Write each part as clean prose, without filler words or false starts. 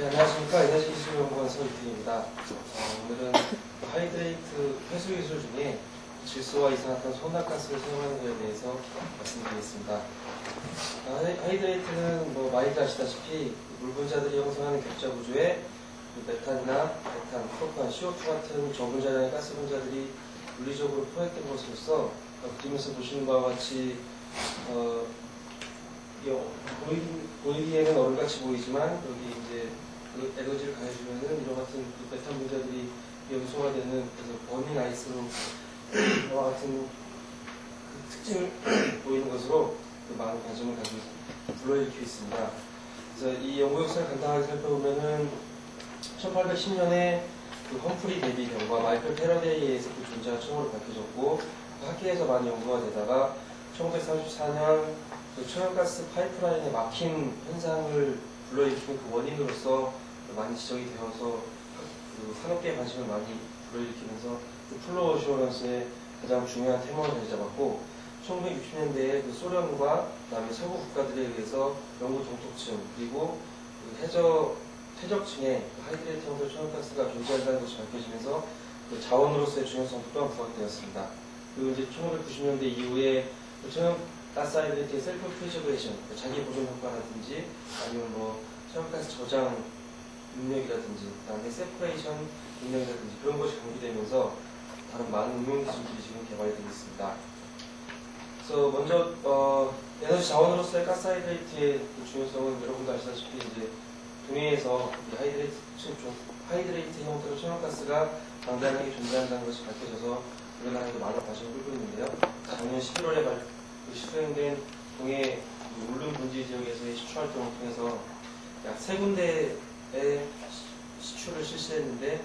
네, 안녕하십니까. 에너지기술연구원 서유태입니다. 오늘은 하이드레이트 회수 기술 중에 질소와 이산화탄소 혼합가스를 사용하는 것에 대해서 말씀드리겠습니다. 하이드레이트는 많이들 아시다시피 물 분자들이 형성하는 격자 구조에 메탄이나 메탄, 프로판, CO2 같은 저분자량의 가스 분자들이 물리적으로 포획된 것으로서 그림에서 보시는 바와 같이 보이기에는 얼음같이 보이지만 여기 이제 그 에너지를 가해주면은 이와 같은 그 메탄 분자들이 연소가 되는 그래서 버닝 아이스로 이와 같은 그 특징을 보이는 것으로 그 많은 관심을 가지고 불러일으키고 있습니다. 그래서 이 연구 역사를 간단하게 살펴보면은 1810년에 그 험프리 데비경과 마이클 패러데이에 의해서 그 존재가 처음으로 밝혀졌고 그 학계에서 많이 연구가 되다가 1934년 그 천연가스 파이프라인의 막힘 현상을 불러일으키는 그 원인으로서 많이 지적이 되어서 그 산업계에 관심을 많이 불러일으키면서 그 플로 어슈어런스의 가장 중요한 테마로 자리 잡았고 1960년대에 그 소련과 그다음에 서구 국가들에 의해서 영구 동독층 그리고 그 퇴적층에 그 하이드레이트 형태 천연가스가 존재한다는 것이 밝혀지면서 그 자원으로서의 중요성도 또한 부각되었습니다. 그리고 이제 1990년대 이후에 그 천연가스 하이드레이트의 셀프 프리저베이션, 자기 보존 효과라든지 아니면 천연가스 저장 능력이라든지 그다음에 세퍼레이션 능력이라든지 그런 것이 강조되면서 다른 많은 응용 기술들이 지금 개발이 되고 있습니다. 그래서 먼저 에너지 자원으로서의 가스 하이드레이트의 그 중요성은 여러분도 아시다시피 이제 동해에서 하이드레이트 형태로 천연가스가 방대하게 존재한다는 것이 밝혀져서 우리나라에도 많은 관심을 끌고 있는데요. 작년 11월에 시행된 동해 울릉 분지 지역에서의 시추 활동을 통해서 약 3군데의 시추를 실시했는데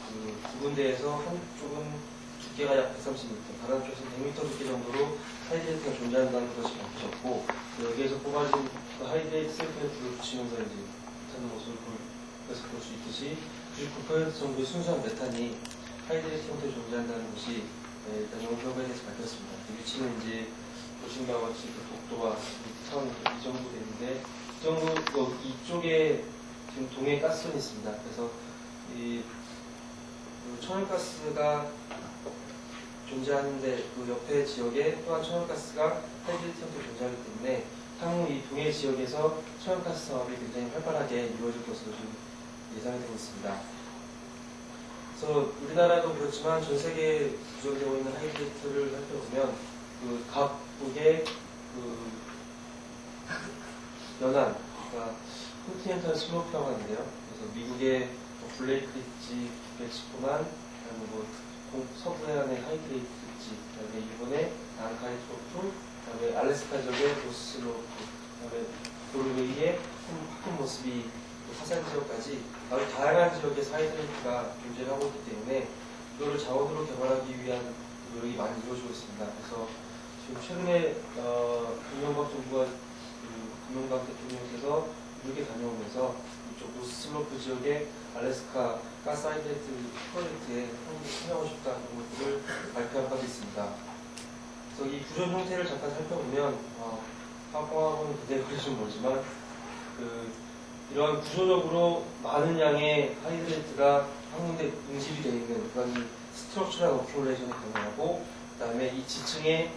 그 2군데에서 한쪽은 두께가 약 130m, 다른 쪽에서 100m 두께 정도로 하이드레이트가 존재한다는 것이 밝혀졌고 여기에서 뽑아진 그 하이드레이트 셀프에 불을 붙이면서 이제 메탄의 모습을 볼 수 있듯이 99% 정도의 순수한 메탄이 하이드레이트 형태로 존재한다는 것이 일단 연구 결과에 대해서 밝혔습니다. 위치는 이제 보신 바와 같이 그 독도와 이 정도 되는데 이 정도 이쪽에 지금 동해 가스선이 있습니다. 그래서 이 천연가스가 존재하는데 그 옆에 지역에 또한 천연가스가 하이드레이트 형태로 존재하기 때문에 향후 이 동해 지역에서 천연가스 사업이 굉장히 활발하게 이루어질 것으로 지금 예상이 되고 있습니다. 그래서 우리나라도 그렇지만 전 세계에 구성되어 있는 하이드레이트를 살펴보면 그 각국의 그 연안, 그러니까 컨티넨탈 슬로프라고 하는데요. 그래서 미국의 블레이크 리지, 멕시코만, 그다음에 서부 해안의 하이드레이트 리지, 그다음에 일본의 난카이 트로프, 그다음에 알래스카 지역의 노스슬로프, 그다음에 노르웨이의 하큰 모스비 사산 지역까지 아주 다양한 지역에서 하이드레이트가 존재를 하고 있기 때문에 이거를 자원으로 개발하기 위한 노력이 많이 이루어지고 있습니다. 그래서 지금 최근에 김영박 정부가 김영박 대통령께서 미국에 다녀오면서 이쪽 노스슬로프 지역의 알래스카 가스 하이드레이트 프로젝트에 참여하고 싶다는 것들을 발표한 바도 있습니다. 그래서 이 구조 형태를 잠깐 살펴보면 화공학은 기대 거리 좀 멀지만 이러한 구조적으로 많은 양의 하이드레이트가 한 군데 응집이 되어 있는 그런 스트럭처럴 어큐뮬레이션이 가능하고 그 다음에 이 지층에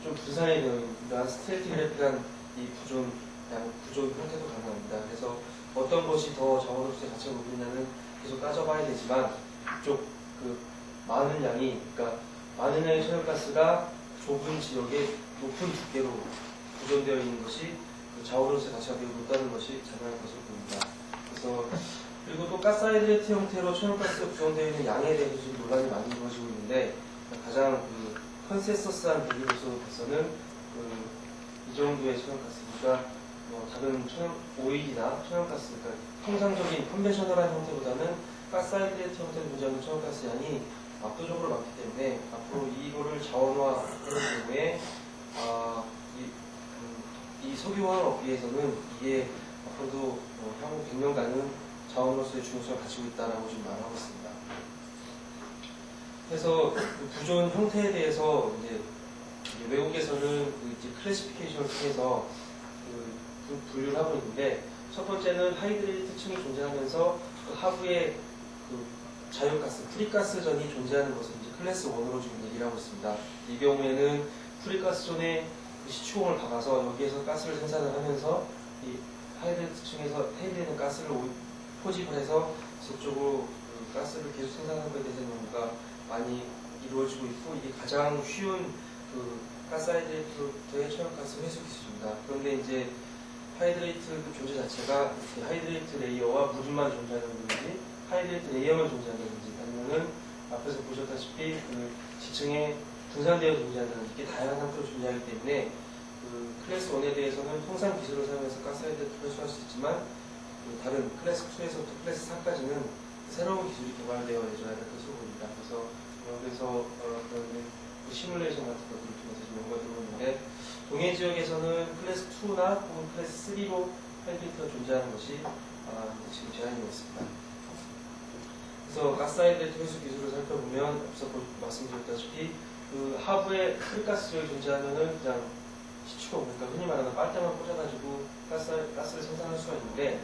좀 분산이 되어 있는 그러한 스트레티그래픽한 이 구조 형태도 가능합니다. 그래서 어떤 것이 더 자원으로서의 가치가 높느냐는 계속 따져봐야 되지만 이쪽 그 많은 양이 그러니까 많은 양의 천연가스가 좁은 지역에 높은 두께로 구조되어 있는 것이 자원으로서의 가치가 매우 높다는 것이 자명할 것으로 보입니다. 그래서 그리고 또 가스 하이드레이트 형태로 천연가스가 구성되어 있는 양에 대해서 지금 논란이 많이 이루어지고 있는데 가장 컨센서스한 비교로서 봐서는 이 정도의 천연가스가 다른 오일이나 천연가스, 그러니까 통상적인 컨벤셔널한 형태보다는 가스 하이드레이트 형태로 존재하는 천연가스 양이 압도적으로 많기 때문에 앞으로 이거를 자원화하는 경우에 이 석유화학 업계에서는 이게 앞으로도 향후 100년간은 자원으로서의 중요성을 가지고 있다라고 지금 말하고 있습니다. 그래서 그 구조원 형태에 대해서 이제 외국에서는 이제 클래시피케이션을 통해서 분류를 하고 있는데 첫 번째는 하이드레이트 층이 존재하면서 그 하부에 그 자유가스, 프리가스전이 존재하는 것을 이제 클래스 1으로 지금 얘기를 하고 있습니다. 이 경우에는 프리가스존에 그 시추공을 박아서 여기에서 가스를 생산을 하면서 이 하이드레이트 층에서 해일되는 가스를 포집을 해서 저쪽으로 그 가스를 계속 생산하는 것에 대해서 연구가 많이 이루어지고 있고, 이게 가장 쉬운 그 가스 하이드레이트로부터의 천연가스 회수 기술입니다. 그런데 이제 하이드레이트 그 존재 자체가 하이드레이트 레이어와 물만 존재하는 건지 하이드레이트 레이어만 존재하는 건지, 아니면은 앞에서 보셨다시피 그 지층에 분산되어 존재하는, 이게 다양한 상태로 존재하기 때문에 그 클래스 1에 대해서는 통상 기술을 사용해서 가스 하이드레이트를 회수할 수 있지만, 그 다른 클래스 2에서부터 클래스 4까지는 새로운 기술이 개발되어 내줘야 될 것으로 보입니다. 그래서 여기서 그런 시뮬레이션 같은 것들을 통해서 좀 연구가 되고 있는데, 동해 지역에서는 클래스 2나 혹은 클래스 3로 하이드레이트가 존재하는 것이 지금 제한이 되어 있습니다. 그래서 가스 하이드레이트 회수 기술을 살펴보면 앞서 말씀드렸다시피 그 하부에 프리가스 지역이 존재하면은 그냥 시추공, 그러니까 흔히 말하는 빨대만 꽂아가지고 가스를 생산할 수가 있는데,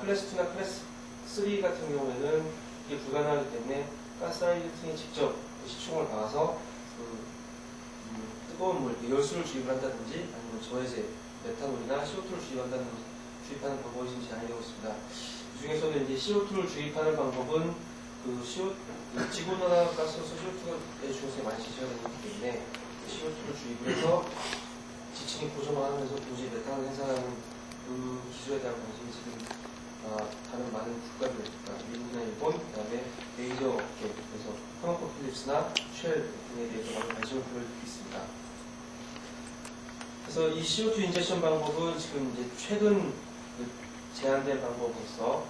클래스 2나 클래스 3 같은 경우에는 이게 불가능하기 때문에 가스 하이드레이트에 직접 시추공을 박아서 뜨거운 물, 열수를 주입을 한다든지 아니면 저해제, 메탄올이나 CO2를 주입하는 방법이 지금 제한이 되고 있습니다. 그 중에서는 이제 CO2를 주입하는 방법은 그 지구온난화가스로서 CO2의 중요성이 많이 제시가 되기 때문에 CO2를 주입을 해서 지층이 고정화하면서 도저히 메탄을 생산하는 그 기술에 대한 관심이 지금 다른 많은 국가들, 그러니까 미국이나 일본, 그 다음에 메이저 업계, 그래서 하머코필립스나 쉘 등에 대해서 많은 관심을 보여주고 있습니다. 그래서 이 CO2 인젝션 방법은 지금 이제 최근 제한된 방법으로서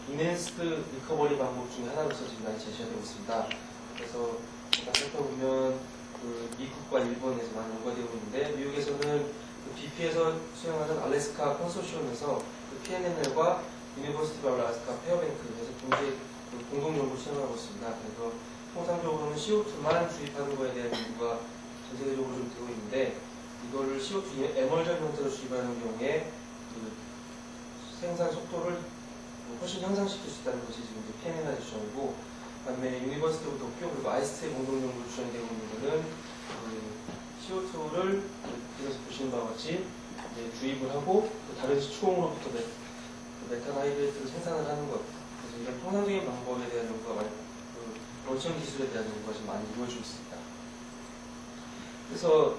인핸스드 리커버리 방법 중에 하나로서 지금 많이 제시가 되고 있습니다. 그래서 제가 살펴보면 그 미국과 일본에서 많이 연구가 되고 있는데, 미국에서는 그 BP에서 수행하는 알래스카 컨소시엄에서 그 PNNL과 유니버시티 오브 알래스카 페어뱅크에서 공동 연구를 진행하고 있습니다. 그래서 통상적으로는 CO2만 주입하는 것에 대한 연구가 전 세계적으로 좀 되고 있는데, 이거를 CO2 에멀전 형태로 주입하는 경우에 그 생산 속도를 훨씬 향상시킬 수 있다는 것이 지금 PNNL 주장이고, 그다음에 유니버시티 오브 도쿄 그리고 아이스트의 공동 연구로 주장이 되고 있는 것은 그 CO2를 그래서 보시는 바와 같이 주입을 하고 다른 시추공으로부터 메탄 하이드레이트를 생산을 하는 것. 그래서 이런 통상적인 방법에 대한 연구가 많이, 원천 기술에 대한 연구가 지금 많이 이루어지고 있습니다. 그래서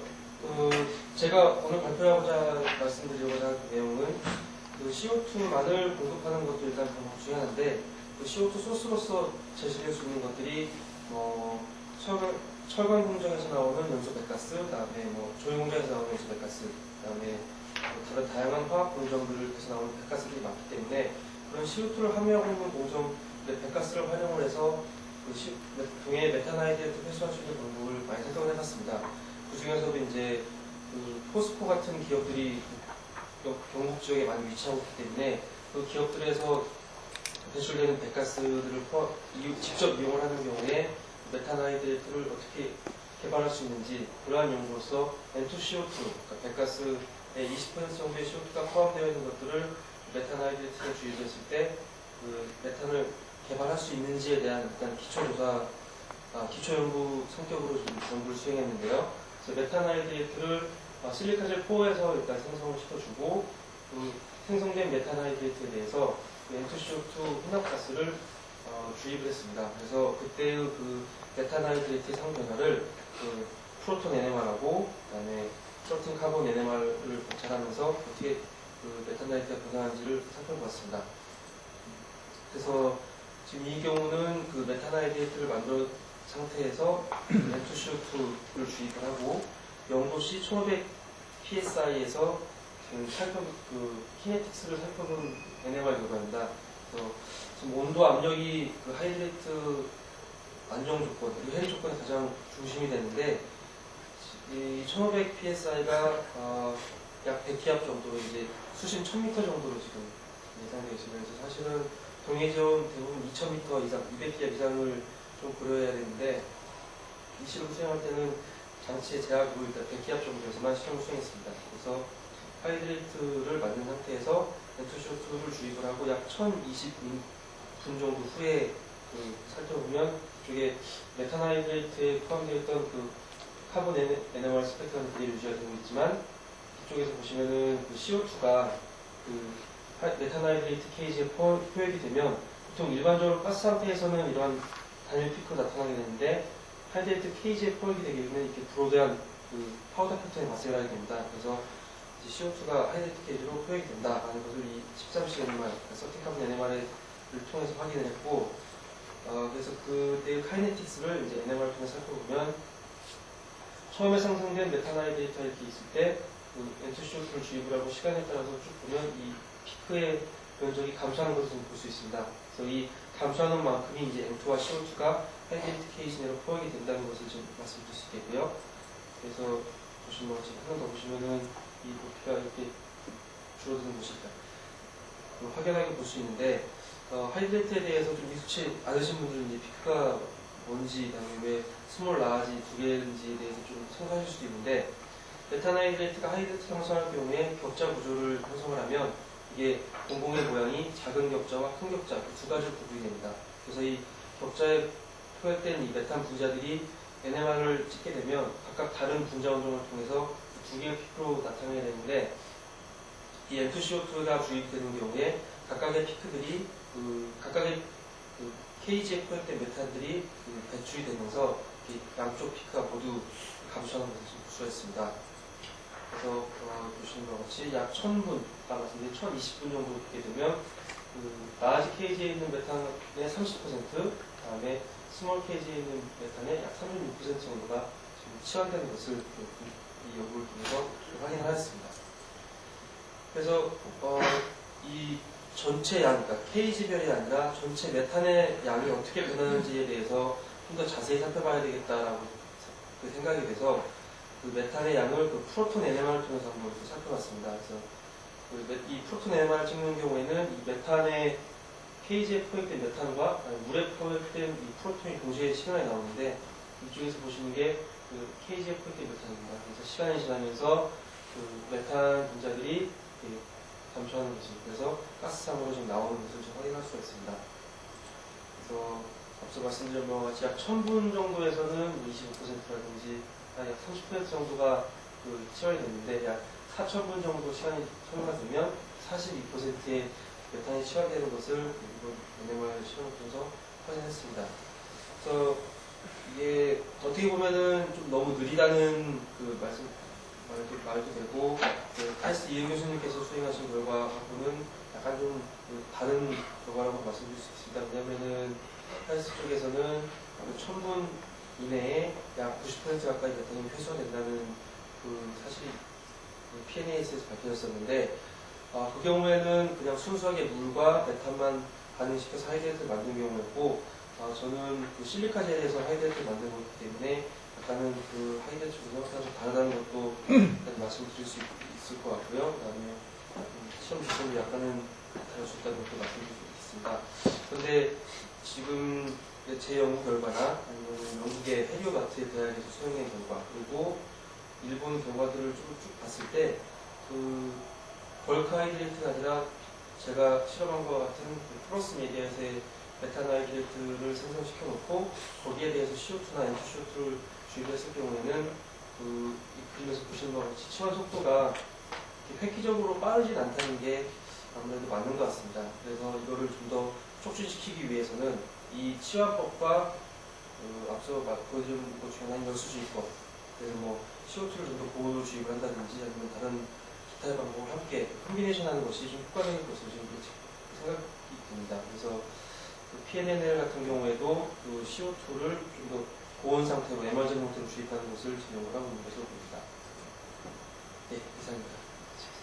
제가 오늘 발표하고자 말씀드리고자 하는 내용은 그 CO2만을 공급하는 것도 일단 방법 중에 하나인데, 그 CO2 소스로서 제시될 수 있는 것들이 철강 공정에서 나오는 연소 배가스, 그다음에 조형 공정에서 나오는 연소 배가스, 그다음에 다른 다양한 화학 공정들에서 나오는 배가스들이 많기 때문에 그런 CO2를 함유하고 있는 공정 배가스를 활용을 해서 그 동해 메탄하이드레이트 회수할 수 있는 방법을 많이 생각을 해봤습니다. 그 중에서도 이제 그 포스코 같은 기업들이 경북 지역에 많이 위치하고 있기 때문에 그 기업들에서 배출되는 배가스들을 직접 이용을 하는 경우에 메탄하이드레이트를 어떻게 개발할 수 있는지, 그러한 연구로서 N2CO2, 그러니까 배가스의 20% 정도의 CO2가 포함되어 있는 것들을 메탄하이드레이트에 주입했을 때 그 메탄을 개발할 수 있는지에 대한 일단 기초연구 성격으로 좀 연구를 수행했는데요. 그래서 메탄하이드레이트를 실리카겔 4에서 일단 생성을 시켜주고, 그 생성된 메탄하이드레이트에 대해서 그 N2CO2 혼합가스를 주입을 했습니다. 그래서 그때의 그 메탄하이드레이트의 상변화를 그 프로톤 NMR하고 그다음에 프로틴 카본 NMR을 관찰하면서 어떻게 그 메탄하이드가 변화하는지를 살펴보았습니다. 그래서 지금 이 경우는 그 메탄하이드레이트를 만든 상태에서 N2CO2를 주입을 하고 영도시 1500 PSI에서 그 키네틱스를 살펴본 NMR 결과입니다. 그래서 지금 온도 압력이 그 하이드레이트 안정 조건, 그리고 해리 조건이 가장 중심이 되는데, 이 1500 PSI가 약 100기압 정도로 이제 수심 1000m 정도로 지금 예상되어 있습니다. 그래서 사실은 동해 지역은 대부분 2000m 이상, 200기압 이상을 좀 고려해야 되는데, 이 실험 수행할 때는 장치의 제약으로 일단 100기압 정도에서만 실험을 수행했습니다. 그래서 하이드레이트를 만든 상태에서 엔투쇼트를 주입을 하고 약 1020분 정도 후에 살펴보면 이쪽에 메탄하이드레이트에 포함되어 있던 카본 NMR 스펙트럼이 그대로 유지가 되고 있지만 이쪽에서 보시면은 CO2가 메탄하이드레이트 케이지에 포획이 되면 보통 일반적으로 가스 상태에서는 이러한 단일 피크가 나타나게 되는데 하이드레이트 케이지에 포획이 되게 되면 이렇게 브로드한 파우더 패턴이 발생을 하게 됩니다. 그래서 CO2가 하이드레이트 케이지로 포획이 된다라는 것을 이 13시간 NMR, 서티카본 NMR을 통해서 확인을 했고, 그래서 그때의 카이네틱스를 이제 NMR을 통해서 살펴보면 처음에 상승된 메탄하이드레이트가 이렇게 있을 때 엔투쇼트를 주입을 하고 시간에 따라서 쭉 보면 이 피크의 면적이 감소하는 것을 볼 수 있습니다. 그래서 이 감소하는 만큼이 이제 M2와 CO2가 하이드레이트 케이지 내로 포획이 된다는 것을 좀 말씀드릴 수 있겠고요. 그래서 보시면 한 번 더 보시면은 이 높이가 이렇게 줄어드는 것이 확연하게 볼 수 있는데 하이드레이트에 대해서 좀 익숙치 않으신 분들은 이제 피크가 뭔지, 그다음에 왜 스몰 라지 두 개인지에 대해서 좀 생각하실 수도 있는데 메탄하이드레이트가 하이드레이트 형성할 경우에 격자 구조를 형성을 하면 이게 공공의 모양이 작은 격자와 큰 격자 두 가지로 구분이 됩니다. 그래서 이 격자에 포획된 이 메탄 분자들이 NMR을 찍게 되면 각각 다른 분자 원종을 통해서 두 개의 피크로 나타나게 되는데 이 M2CO2가 주입되는 경우에 각각의 피크들이 각각의 케이지에 포획된 메탄들이 배출이 되면서 양쪽 피크가 모두 감소하는 것을 볼 수가 있습니다. 그래서 보시는 것 같이 약 1000분, 아까 말씀드린 1020분 정도 되게 되면 라지 케이지에 있는 메탄의 30%, 다음에 스몰 케이지에 있는 메탄의 약 36% 정도가 지금 치환되는 것을 이 연구를 통해서 확인을 하였습니다. 그래서 이 전체 양, 그러니까 케이지별이 아니라 전체 메탄의 양이 어떻게 변하는지에 대해서 좀 더 자세히 살펴봐야 되겠다라고 생각이 돼서 메탄의 양을 프로톤 NMR을 통해서 한번 살펴봤습니다. 그래서 이 프로톤 NMR을 찍는 경우에는 이 메탄의 케이지에 포획된 메탄과 물에 포획된 이 프로톤이 동시에 시간에 나오는데 이쪽에서 보시는 게 케이지에 포획된 메탄입니다. 그래서 시간이 지나면서 메탄 분자들이 감소하는 것이, 그래서 가스상으로 지금 나오는 것을 좀 확인할 수가 있습니다. 그래서 앞서 말씀드린 바와 같이 약 1000분 정도에서는 25%라든지 약 30% 정도가 치환이 됐는데 약 4000분 정도 시간이 소요가 되면 42%의 메탄이 치환되는 것을 이번 NMR 시험을 통해서 확인했습니다. 그래서 이게 어떻게 보면은 좀 너무 느리다는 말도 되고, 타이스 이해 교수님께서 수행하신 결과하고는 약간 좀 다른 결과라고 말씀드릴 수 있습니다. 왜냐면은 타이스 쪽에서는 1000분 이내에 약 90% 가까이 메탄이 회수된다는 사실이 PNAS에서 밝혀졌었는데, 그 경우에는 그냥 순수하게 물과 메탄만 반응시켜서 하이드레이트를 만든 경우였고, 저는 실리카젤에서 하이드레이트를 만든 거기 때문에 약간은 하이드레이트 분석과 좀 다르다는 것도 말씀드릴 수 있을 것 같고요. 그 다음에 시험 지점이 약간은 다를 수 있다는 것도 말씀드릴 수 있습니다. 그런데 지금 제 연구 결과나 아니면 영국의 헤리오바트 대학에서 수행한 결과, 그리고 일본 결과들을 쭉 봤을 때 벌크 하이드레이트가 아니라 제가 실험한 것과 같은 플러스 메디아에서의 메탄하이드레이트를 생성시켜 놓고 거기에 대해서 CO2나 N2CO2를 주입했을 경우에는 이 그림에서 보시는 것 같이 치환 속도가 획기적으로 빠르진 않다는 게 아무래도 맞는 것 같습니다. 그래서 이거를 좀 더 촉진시키기 위해서는 이 치환법과 앞서 보여드린 것 중에 하나인 열수주입법, 그래서 CO2를 좀 더 고도 주입을 한다든지 아니면 다른 기타의 방법을 함께 콤비네이션 하는 것이 좀 효과적인 것으로 지금 생각이 듭니다. 그래서 PNNL 같은 경우에도 CO2를 좀 더 고온 상태로 에머전 상태로 주입하는 것을 진행을 하고 있는 것으로 보입니다. 네, 이상입니다.